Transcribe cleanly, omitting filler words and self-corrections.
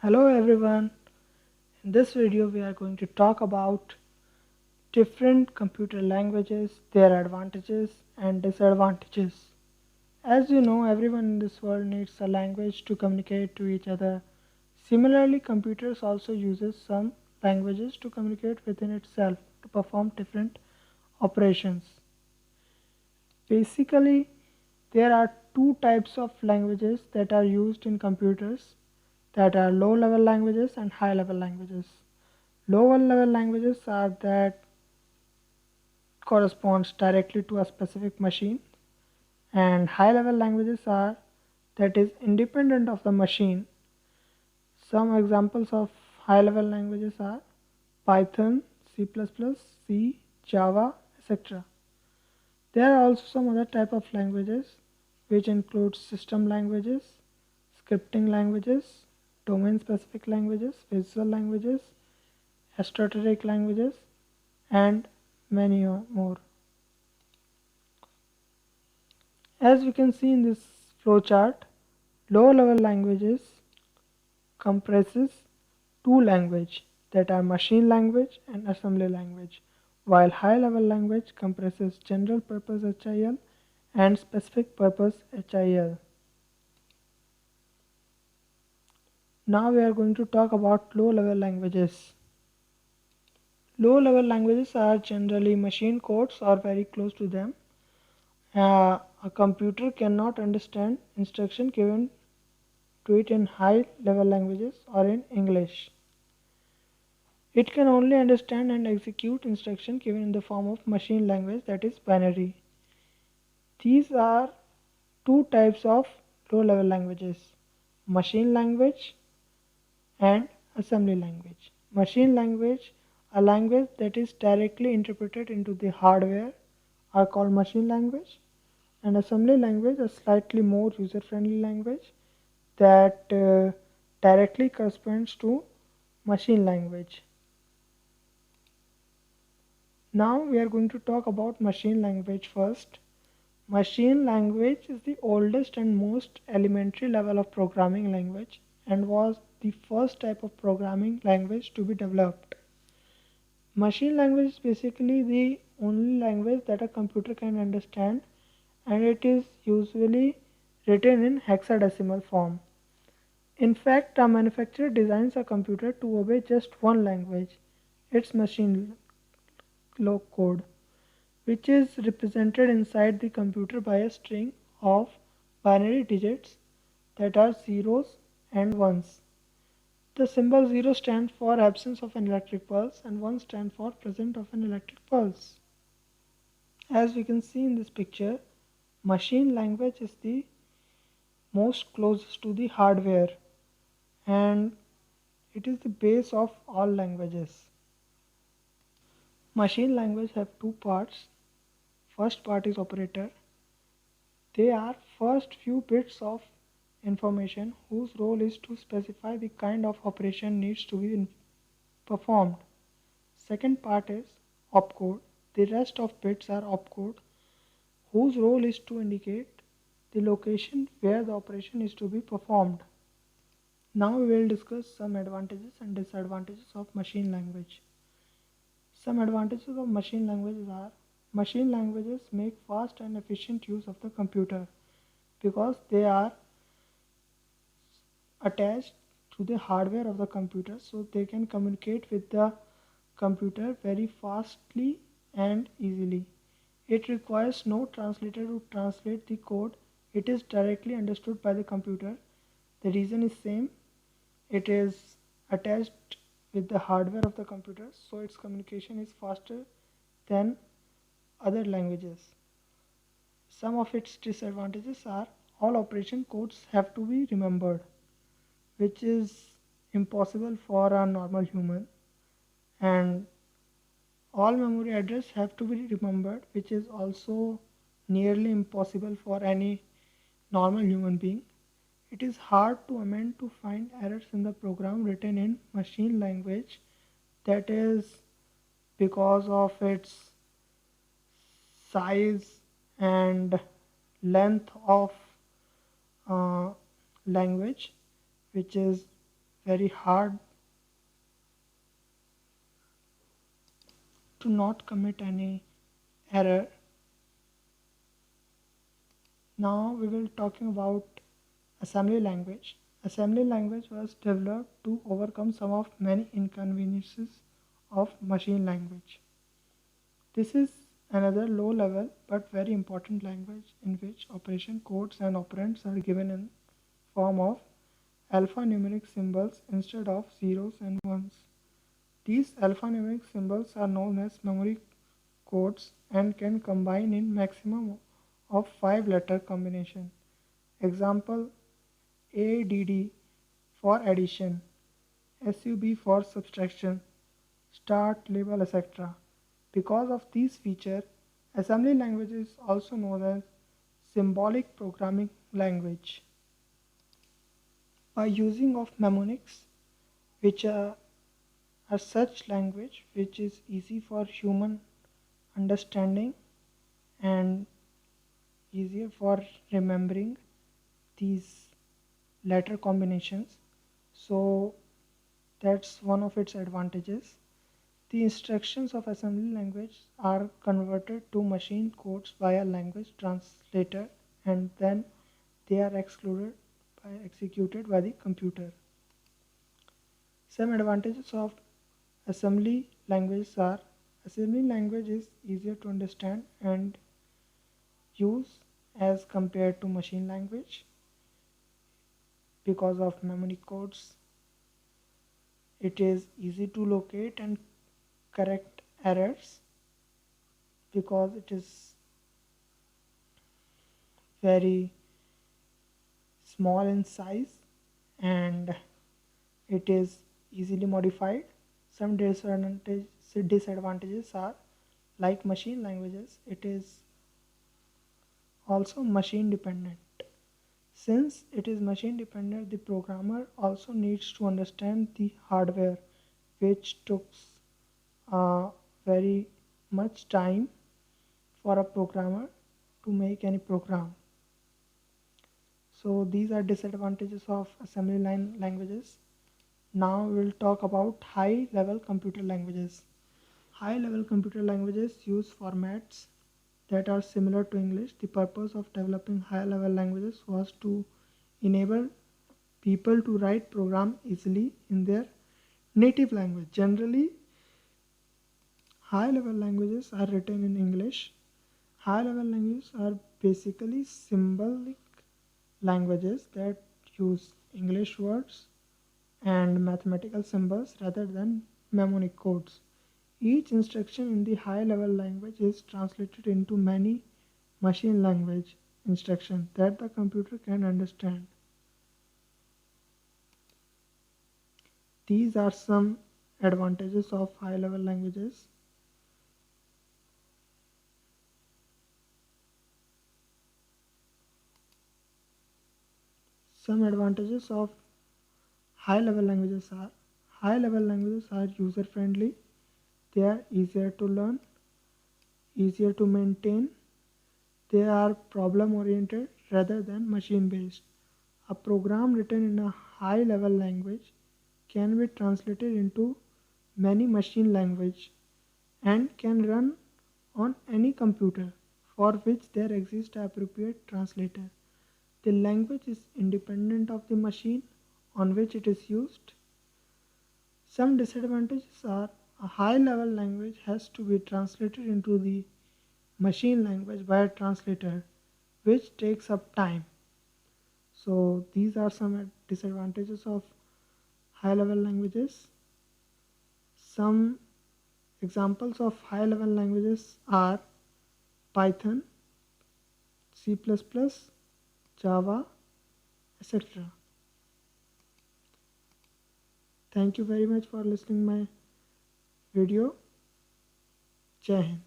Hello everyone. In this video we are going to talk about different computer languages, their advantages and disadvantages. As you know, everyone in this world needs a language to communicate to each other. Similarly, computers also uses some languages to communicate within itself to perform different operations. Basically, there are two types of languages that are used in computers, that are low level languages and high level languages. Lower level languages are that corresponds directly to a specific machine, and high level languages are that is independent of the machine. Some examples of high level languages are Python, C++, C, Java, etc. There are also some other type of languages which include system languages, scripting languages, domain specific languages, visual languages, esoteric languages, and many more. As we can see in this flowchart, low level languages comprises two languages, that are machine language and assembly language, while high level language comprises general purpose HIL and specific purpose HIL. Now we are going to talk about low level languages. Low level languages are generally machine codes or very close to them. A computer cannot understand instruction given to it in high level languages or in English. It can only understand and execute instruction given in the form of machine language, that is binary. These are two types of low level languages: machine language and assembly language. Machine language, a language that is directly interpreted into the hardware, are called machine language, and assembly language, a slightly more user-friendly language that directly corresponds to machine language. Now we are going to talk about machine language first. Machine language is the oldest and most elementary level of programming language and was the first type of programming language to be developed. Machine language is basically the only language that a computer can understand, and it is usually written in hexadecimal form. In fact, a manufacturer designs a computer to obey just one language, its machine code, which is represented inside the computer by a string of binary digits that are zeros and ones. The symbol 0 stands for absence of an electric pulse and 1 stands for presence of an electric pulse. As we can see in this picture, machine language is the most closest to the hardware, and it is the base of all languages. Machine language have two parts. First part is operator. They are first few bits of information whose role is to specify the kind of operation needs to be performed. Second part is opcode. The rest of bits are opcode, whose role is to indicate the location where the operation is to be performed. Now we will discuss some advantages and disadvantages of machine language. Some advantages of machine languages are: machine languages make fast and efficient use of the computer because they are attached to the hardware of the computer, so they can communicate with the computer very fastly and easily. It requires no translator to translate the code. It is directly understood by the computer. The reason is same. It is attached with the hardware of the computer, so its communication is faster than other languages. Some of its disadvantages are: all operation codes have to be remembered, which is impossible for a normal human, and all memory address have to be remembered, which is also nearly impossible for any normal human being. It is hard to amend to find errors in the program written in machine language, that is because of its size and length of uh, language, which is very hard to not commit any error. Now we will talking about assembly language. Assembly language was developed to overcome some of many inconveniences of machine language. This is another low level but very important language in which operation codes and operands are given in form of alphanumeric symbols instead of zeros and ones. These alphanumeric symbols are known as memory codes and can combine in maximum of 5-letter combination. Example: ADD for addition, SUB for subtraction, start, label, etc. Because of these features, assembly language is also known as symbolic programming language. By using of mnemonics, which are such language which is easy for human understanding and easier for remembering these letter combinations, so that's one of its advantages. The instructions of assembly language are converted to machine codes by a language translator and then they are executed by the computer. Some advantages of assembly languages are: assembly language is easier to understand and use as compared to machine language because of memory codes. It is easy to locate and correct errors because it is very small in size and it is easily modified. Some disadvantages are, like machine languages, it is also machine dependent. Since it is machine dependent, the programmer also needs to understand the hardware, which took very much time for a programmer to make any program. So these are disadvantages of assembly line languages. Now we'll talk about high level computer languages. High level computer languages use formats that are similar to English. The purpose of developing high level languages was to enable people to write program easily in their native language. Generally, high level languages are written in English. High level languages are basically symbolic languages that use English words and mathematical symbols rather than mnemonic codes. Each instruction in the high level language is translated into many machine language instructions that the computer can understand. These are some advantages of high level languages. Some advantages of high level languages are: high level languages are user friendly, they are easier to learn, easier to maintain, they are problem oriented rather than machine based. A program written in a high level language can be translated into many machine language and can run on any computer for which there exists appropriate translator. The language is independent of the machine on which it is used. Some disadvantages are: a high level language has to be translated into the machine language by a translator, which takes up time. So these are some disadvantages of high level languages. Some examples of high level languages are Python, C++, Java, etc. Thank you very much for listening my video. Jai Hind.